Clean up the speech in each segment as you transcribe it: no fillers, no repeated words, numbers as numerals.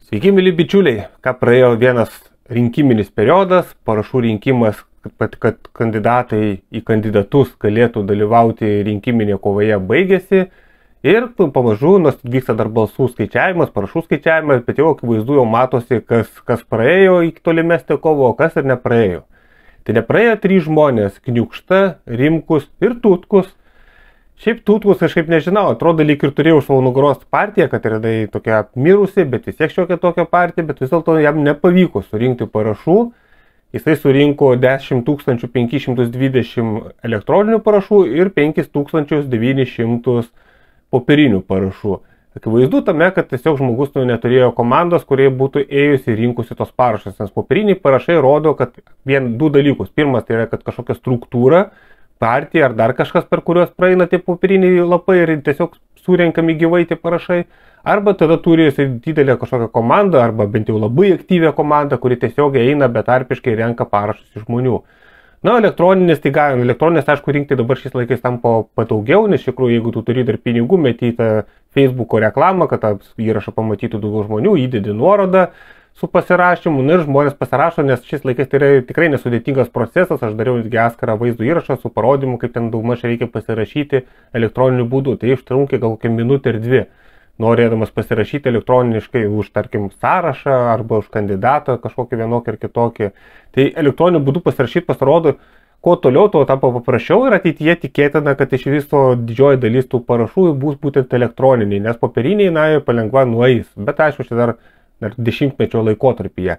Sveiki, mėly bičiuliai, ką praėjo vienas rinkiminis periodas, parašų rinkimas, kad kandidatai į kandidatus galėtų dalyvauti rinkiminėje kovoje baigėsi ir pamažu vyksta dar balsų skaičiavimas, parašų skaičiavimas, bet jau akivaizdu jau matosi, kas praėjo į tolimesnę kovą, o kas ir nepraėjo. Tai nepraėjo 3 žmonės - Kniukšta, Rimkus ir Tutkus. Šiaip Tutkus kažkaip nežinau, atrodo lyg ir turėjau savo nugaros partiją, kad yra tokia apmirusi, bet vis tiek šiokia tokia partija, bet vis dėlto jam nepavyko surinkti parašų. Jisai surinko 10 520 elektroninių parašų ir 5 900 popierinių parašų. Akivaizdu tame, kad tiesiog žmogus neturėjo komandos, kurie būtų ėjusi rinkusi tos parašus, nes popieriniai parašai rodo, kad du dalykus. Pirmas tai yra, kad kažkokia struktūra, partija ar dar kažkas, per kuriuos praeina tie popieriniai lapai ir tiesiog surenkami gyvai tie parašai, arba tada turi didelę kažkokią komandą, arba bent jau labai aktyvią komandą, kuri tiesiog eina betarpiškai renka parašus iš žmonių. Na, elektroninis, tai galima, elektroninis, aišku, rinkti dabar šiais laikais tampa pataugiau, nes iš tikrųjų, jeigu tu turi dar pinigų, metytą Facebook'o reklamą, kad tą įrašą pamatytų daugiau žmonių, įdedi nuorodą su pasirašymu, ir žmonės pasirašo, nes šis laikais tai yra tikrai nesudėtingas procesas. Aš dariau atskirą vaizdo įrašą su parodymu, kaip ten daugmaž reikia pasirašyti elektroniniu būdu. Tai užtrunkia gal kokią minutę ir 2, norėdamas pasirašyti elektroniškai už, tarkim, sąrašą arba už kandidatą kažkokį vienokį ar kitokį. Tai elektroniniu būdu pasirašyti pasirodo, kuo toliau, tuo tampa paprasčiau ir ateityje tikėtina, kad iš viso didžioji dalis tų parašų bus būtent elektroniniai, nes popieriniai, palengva nueis. Bet aišku, čia dar dešimtmečio laikotarpyje.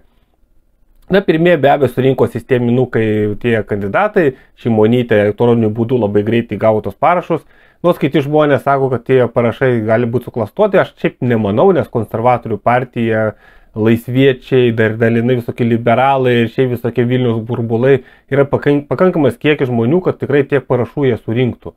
Na, pirmieji be abejo surinko sisteminukai tie kandidatai, Šimonytė elektroniniu būdu labai greitai gavo tos parašus. Nors kiti žmonės sako, kad tie parašai gali būti suklastoti, aš šiaip nemanau, nes konservatorių partija, laisviečiai, dar dalinai visokie liberalai ir šiaip visokie Vilniaus burbulai yra pakankamas kiekis žmonių, kad tikrai tiek parašų jie surinktų.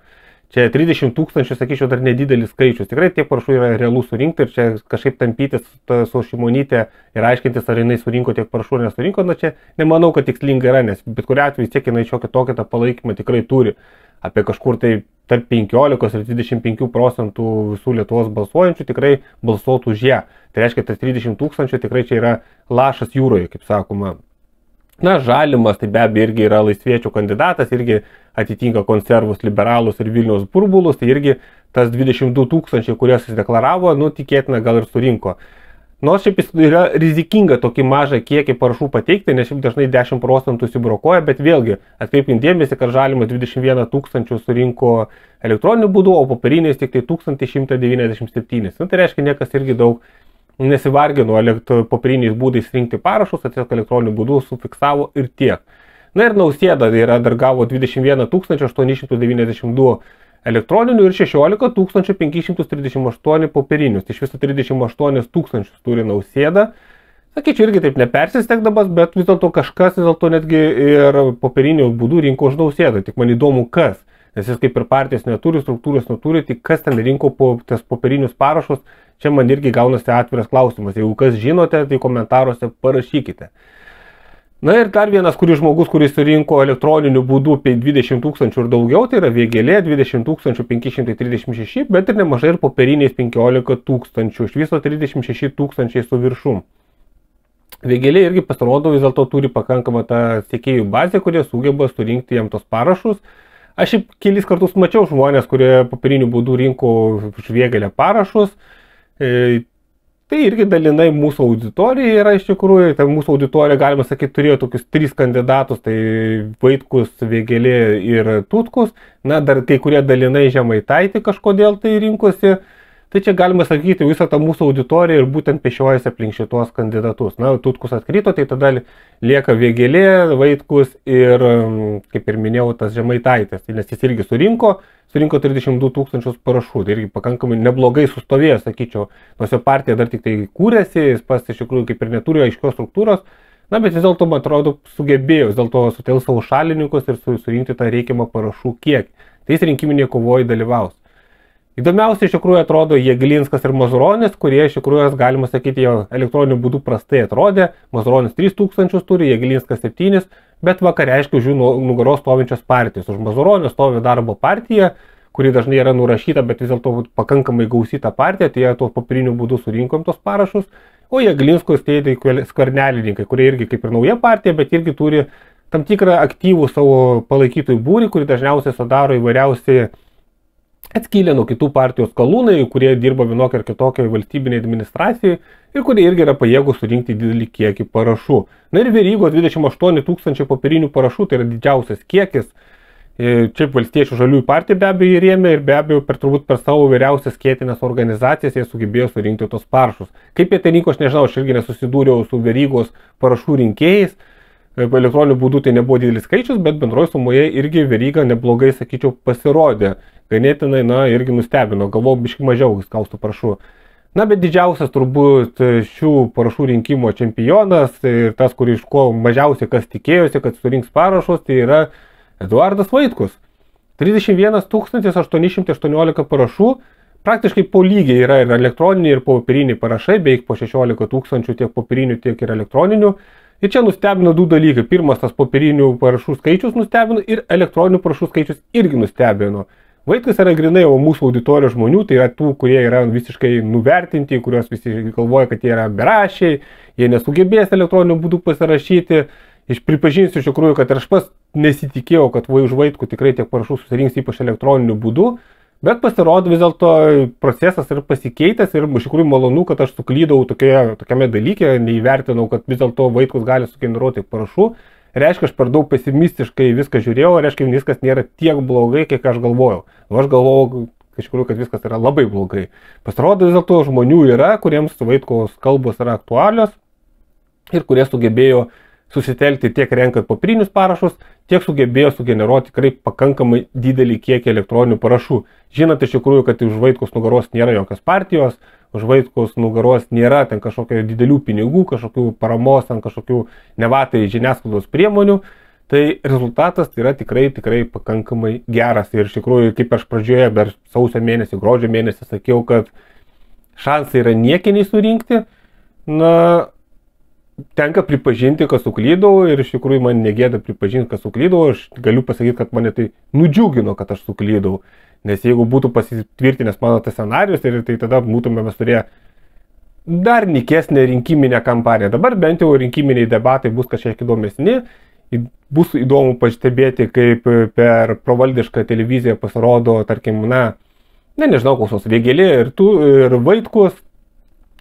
Čia 30 000, sakyčiau, dar nedidelis skaičius. Tikrai tiek parašų yra realų surinkti ir čia kažkaip tampytis su Šimonytė ir aiškintis, ar jinai surinko tiek parašų ar nesurinko, na čia nemanau, kad tikslinga yra, nes bet kuriuo atveju tiek jinai šiokį tokį tą palaikymą tikrai turi. Apie kažkur tai tarp 15 ir 25% visų Lietuvos balsuojančių tikrai balsuotų už ją. Tai reiškia, tas 30 000 tikrai čia yra lašas jūroje, kaip sakoma. Na, Žalimas, tai be abejo irgi yra laisviečių kandidatas, irgi atitinka konservus, liberalus ir Vilniaus burbulus, tai irgi tas 22 000, kuriuos jis deklaravo, tikėtina gal ir surinko. Nors šiaip yra rizikinga tokį mažą kiekį parašų pateikti, nes šiaip dažnai 10% įsibrokuoja, bet vėlgi atkreipkim dėmesį, kad Žalimas 21 000 surinko elektroniniu būdu, o popieriniais tik tai 1197. Tai reiškia, niekas irgi daug nesivargino popieriniais būdais rinkti parašus, tiesiog elektroniniu būdu sufiksavo ir tiek. Na ir Nausėda dar gavo 21 892 elektroninių ir 16 538 popierinius. Iš viso 38 000 turi Nausėda. Sakyčiau, irgi taip nepersistekdamas, bet vis dėlto kažkas vis dėlto netgi ir popierinių būdų rinko už Nausėdą. Tik man įdomu kas. Nes jis kaip ir partijos neturi, struktūros neturi, tik kas ten rinko tas popierinius parašus, čia man irgi gaunasi atviras klausimas. Jeigu kas žinote, tai komentaruose parašykite. Na ir dar vienas žmogus, kuris surinko elektroniniu būdu apie 20 000 ir daugiau, tai yra Vėgėlė 20 536, bet ir nemažai ir popieriniais 15 000, iš viso 36 000 su viršum. Vėgėlė irgi pasirodo vis dėlto turi pakankamą tą sekėjų bazę, kurie sugeba surinkti jam tos parašus. Aš šiaip kelis kartus mačiau žmonės, kurie popieriniu būdu rinko už Vėgėlę parašus. Tai irgi dalinai mūsų auditorija yra iš tikrųjų. Tai mūsų auditorija, galima sakyti, turėjo tokius 3 kandidatus, tai Vaitkus, Vėgėlė ir Tutkus. Na, dar kai kurie dalinai Žemaitaitį kažkodėl tai rinkosi. Tai čia galima sakyti visą tą mūsų auditoriją ir būtent pešiojasi aplink šitos kandidatus. Na, Tutkus atkrito, tai tada lieka Vėgėlė, Vaitkus ir, kaip ir minėjau, tas Žemaitaitis. Nes jis irgi surinko 32 000 parašų. Tai irgi pakankamai neblogai sustovėjo, sakyčiau. Nors jo partija dar tik tai kūrėsi, jis pas iš tikrųjų kaip ir neturi aiškios struktūros. Na, bet vis dėlto, man atrodo, sugebėjo vis dėlto sutelkti savo šalininkus ir surinkti tą reikiamą parašų kiekį. Tai jis rinkiminėje kovoje dalyvaus. Įdomiausia iš tikrųjų atrodo Jegilinskas ir Mazuronis, kurie iš tikrųjų, galima sakyti, jo elektroniniu būdu prastai atrodė. Mazuronis 3 000 turi, Jegilinskas 7, bet vakare, aišku, už jų nugaros stovinčios partijos. Už Mazuronio stovi Darbo partija, kuri dažnai yra nurašyta, bet vis dėlto pakankamai gausyta partija, tai jie tuos popieriniu būdu surinkom tos parašus. o Jeglinsko sėdi skvernelininkai, kurie irgi kaip ir nauja partija, bet irgi turi tam tikrą aktyvų savo palaikytojų būrį, kurį dažniausiai sudaro įvairiausiai atskylę nuo kitų partijos kalūnai, kurie dirba vienokią ar kitokią valstybinėje administracijoje ir kurie irgi yra pajėgūs surinkti didelį kiekį parašų. Na ir Verygos 28 000 popierinių parašų, tai yra didžiausias kiekis. Čia Valstiečių žaliųjų partija be abejo rėmė ir be abejo turbūt per savo vyriausias skėtinės organizacijas jie sugebėjo surinkti tos parašus. Kaip jie ten vyko, aš nežinau, aš irgi nesusidūriau su Verygos parašų rinkėjais. Elektroniniu būdu tai nebuvo didelis skaičius, bet bendroje sumoje irgi Veryga neblogai, sakyčiau, pasirodė. Ganėtinai, irgi nustebino, galvojau, biškai mažiau gaustų parašų. Na, bet didžiausias turbūt šių parašų rinkimo čempionas ir tas, kur iš ko mažiausiai kas tikėjosi, kad surinks parašus, tai yra Eduardas Vaitkus. 31 818 parašų, praktiškai po lygiai yra ir elektroniniai, ir popieriniai parašai, beveik po 16 000 tiek popierinių, tiek ir elektroninių. Ir čia nustebino du dalykai. Pirmas, tas popierinių parašų skaičius nustebino ir elektroninių parašų skaičius irgi nustebino. Vaitkus yra grinai jau mūsų auditorijos žmonių, tai yra tų, kurie yra visiškai nuvertinti, kurios visi galvoja, kad jie yra berašiai, jie nesugebės elektroniniu būdu pasirašyti. Pripažinsiu iš tikrųjų, kad aš pas nesitikėjau, kad už Vaitkų tikrai tiek parašų susirinks ypač elektroniniu būdu, bet pasirodo vis dėlto procesas yra pasikeitęs ir iš tikrųjų malonu, kad aš suklydau tokiame dalyke, neįvertinau, kad vis dėlto Vaitkus gali sugeneruoti parašų. Reiškia, aš per daug pesimistiškai viską žiūrėjau, reiškia, viskas nėra tiek blogai, kiek aš galvojau. O aš galvojau, iš tikrųjų, kad viskas yra labai blogai. Pasirodo, vis dėlto žmonių yra, kuriems Vaitkaus kalbos yra aktualios ir kurie sugebėjo susitelkti tiek renkant popierinius parašus, tiek sugebėjo sugeneruoti tikrai pakankamai didelį kiekį elektroninių parašų. Žinot, iš tikrųjų, kad už Vaitkaus nugaros nėra jokios partijos, už Vaitkaus nugaros nėra ten kažkokio didelių pinigų, kažkokių paramos, ten kažkokių nevatai žiniasklaidos priemonių, tai rezultatas yra tikrai pakankamai geras. Ir iš tikrųjų, kaip aš pradžioje, dar sausio mėnesį, gruodžio mėnesį sakiau, kad šansai yra niekiniai surinkti, tenka pripažinti, kad suklydau ir iš tikrųjų man negėda pripažinti, kad suklydau. Aš galiu pasakyti, kad mane tai nudžiugino, kad aš suklydau. Nes jeigu būtų pasitvirtinęs mano tas scenarius, tai tada būtume mes turėję dar nikesnę rinkiminę kampaniją. Dabar bent jau rinkiminiai debatai bus kažkiek įdomesni. Bus įdomu pastebėti, kaip per provaldišką televiziją pasirodo, tarkim, nežinau, koks nors Vėgėlė ir Vaitkus.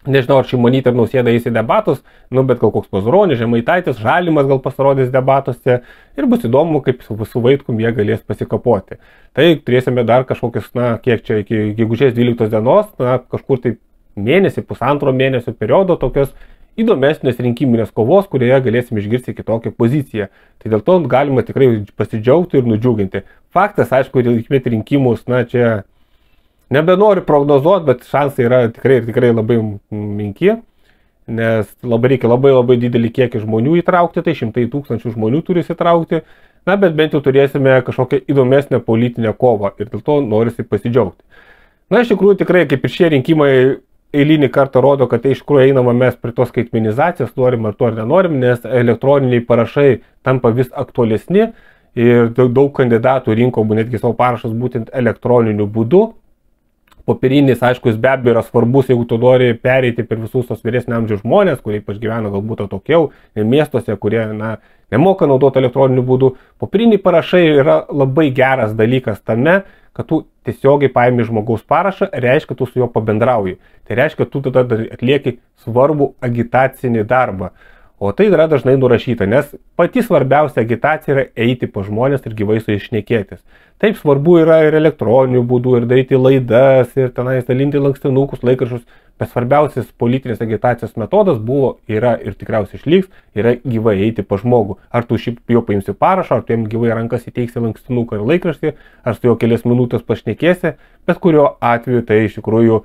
Nežinau, ar Šimonytė ir Nausėda eis į debatus, bet gal koks Mazuronis, Žemaitaitis, Žalimas gal pasirodys debatuose ir bus įdomu, kaip su Vaitkum jie galės pasikapoti. Tai turėsime dar kažkokius, kiek čia iki gegužės 12 dienos, kažkur tai mėnesį, pusantro mėnesio periodo tokios įdomesnės rinkiminės kovos, kurioje galėsime išgirsti kitokią poziciją. Tai dėl to galima tikrai pasidžiaugti ir nudžiuginti. Faktas, aišku, laimėti rinkimus, čia nebenoriu prognozuoti, bet šansai yra tikrai labai menki, nes reikia labai didelį kiekį žmonių įtraukti, tai 100 000 žmonių turi įtraukti, bet bent jau turėsime kažkokią įdomesnę politinę kovą ir dėl to norisi pasidžiaugti. Iš tikrųjų tikrai kaip ir šie rinkimai eilinį kartą rodo, kad iš tikrųjų einama mes prie tos skaitmenizacijos, norim ar to ar nenorim, nes elektroniniai parašai tampa vis aktualesni ir daug kandidatų rinko netgi savo parašus būtent elektroniniu būdu. Popierinis, aišku, jis be abejo yra svarbus, jeigu tu nori pereiti per visus tos vyresnio amžiaus žmonės, kurie ypač gyvena galbūt atokiau, miestuose, kurie nemoka naudoti elektroniniu būdu. Popieriniai parašai yra labai geras dalykas tame, kad tu tiesiogiai paimi žmogaus parašą, reiškia, tu su juo pabendrauji. Tai reiškia, tu tada atlieki svarbų agitacinį darbą. O tai yra dažnai nurašyta, nes pati svarbiausia agitacija yra eiti po žmonės ir gyvai su jais šnekėtis. Taip svarbu yra ir elektroniniu būdu, ir daryti laidas, ir tenais dalinti lankstinukus, laikraščius, bet svarbiausias politinės agitacijos metodas yra ir tikriausiai išliks, yra gyvai eiti po žmogų. Ar tu šiaip jo paimsi parašą, ar tu jam gyvai rankas įteiksi lankstinuką ir laikraštį, ar su jo kelias minutės pašnekėsi, bet kurio atveju tai iš tikrųjų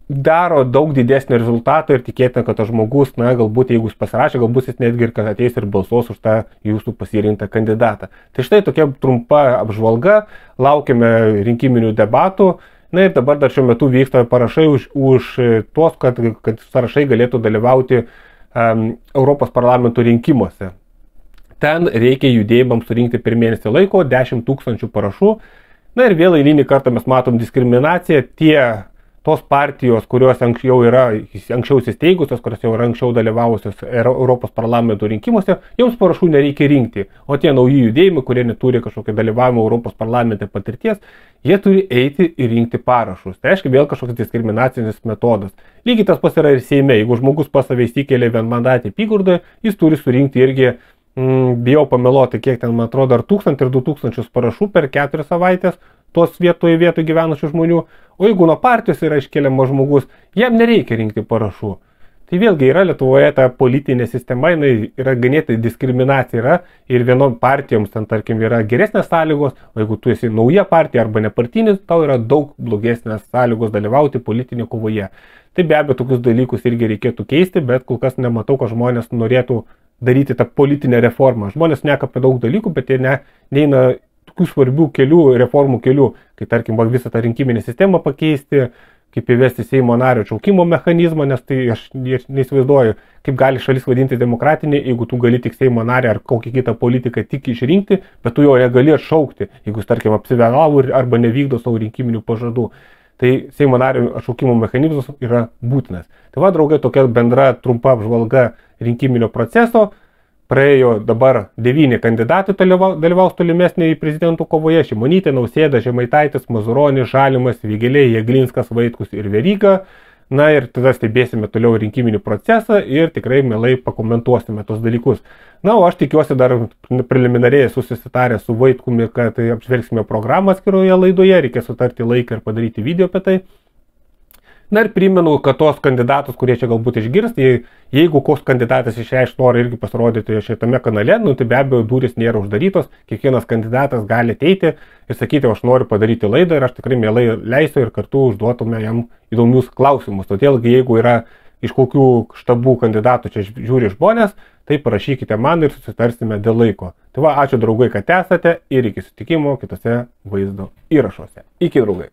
daro daug didesnį rezultatą ir tikėtina, kad tas žmogus, galbūt jeigu jis pasirašė, galbūt jis netgi ir kad ateis ir balsuos už tą jūsų pasirinktą kandidatą. Tai štai tokia trumpa apžvalga, laukiame rinkiminių debatų, ir dabar dar šiuo metu vyksta parašai už tuos, kad sąrašai galėtų dalyvauti Europos parlamento rinkimuose. Ten reikia judėjimams surinkti per mėnesį laiko 10 000 parašų. Ir vėl eilinį kartą mes matom diskriminaciją, tie tos partijos, kurios anksčiau įsisteigusios, kurios jau yra anksčiau dalyvavusios Europos parlamento rinkimuose, joms parašų nereikia rinkti. O tie nauji judėjimai, kurie neturi kažkokio dalyvavimo Europos parlamente patirties, jie turi eiti ir rinkti parašus. Tai reiškia vėl kažkoks diskriminacinis metodas. Lygiai tas pas yra ir Seime. Jeigu žmogus pas save įsikėlė vienmandatį apygardoje, jis turi surinkti irgi, bijau pameluoti, kiek ten, man atrodo, ar 1000 ir 2000 parašų per 4 savaitės tos vietoje gyvenančių žmonių. O jeigu nuo partijos yra iškeliamas žmogus, jam nereikia rinkti parašų. Tai vėlgi yra Lietuvoje ta politinė sistema, jinai yra ganėtai diskriminacija yra ir vienom partijoms ten, tarkim, yra geresnės sąlygos, o jeigu tu esi nauja partija arba nepartinis, tau yra daug blogesnės sąlygos dalyvauti politinėje kovoje. Tai be abejo, tokius dalykus irgi reikėtų keisti, bet kol kas nematau, kad žmonės norėtų daryti tą politinę reformą. Žmonės neka apie daug dalykų, bet jie neina tokių svarbių kelių, reformų kelių, kai tarkim visą tą rinkiminę sistemą pakeisti, kaip įvesti Seimo nario atšaukimo mechanizmą, nes tai aš neįsivaizduoju, kaip gali šalis vadinti demokratinė, jeigu tu gali tik Seimo narį ar kokį kitą politiką tik išrinkti, bet tu jo negali atšaukti, jeigu jis tarkim apsivėlavo arba nevykdo savo rinkiminių pažadų. Tai Seimo nario atšaukimo mechanizmas yra būtinas. Tai va, draugai, tokia bendra trumpa apžvalga rinkiminio proceso. Praėjo dabar 9 kandidatai dalyvaus tolimesnėje prezidentų kovoje: Šimonytė, Nausėda, Žemaitaitis, Mazuronis, Žalimas, Vėgėlė, Jeglinskas, Vaitkus ir Veryga. Na ir tada stebėsime toliau rinkiminį procesą ir tikrai mielai pakomentuosime tos dalykus. Na, o aš tikiuosi dar preliminariai susitarę su Vaitkumi, kad apžvelgsime programą atskiroje laidoje, reikia sutarti laiką ir padaryti video apie tai. Na ir primenu, kad tos kandidatus, kurie čia galbūt išgirs, jeigu koks kandidatas išreiškia norą irgi pasirodyti šitame kanale, tai be abejo durys nėra uždarytos, kiekvienas kandidatas gali ateiti ir sakyti, aš noriu padaryti laidą ir aš tikrai mielai leisiu ir kartu užduotume jam įdomius klausimus. Todėl, jeigu yra iš kokių štabų kandidatų čia žiūri žmonės, tai parašykite man ir susitarsime dėl laiko. Tai va, ačiū draugai, kad esate ir iki sutikimo kitose vaizdo įrašuose. Iki, draugai.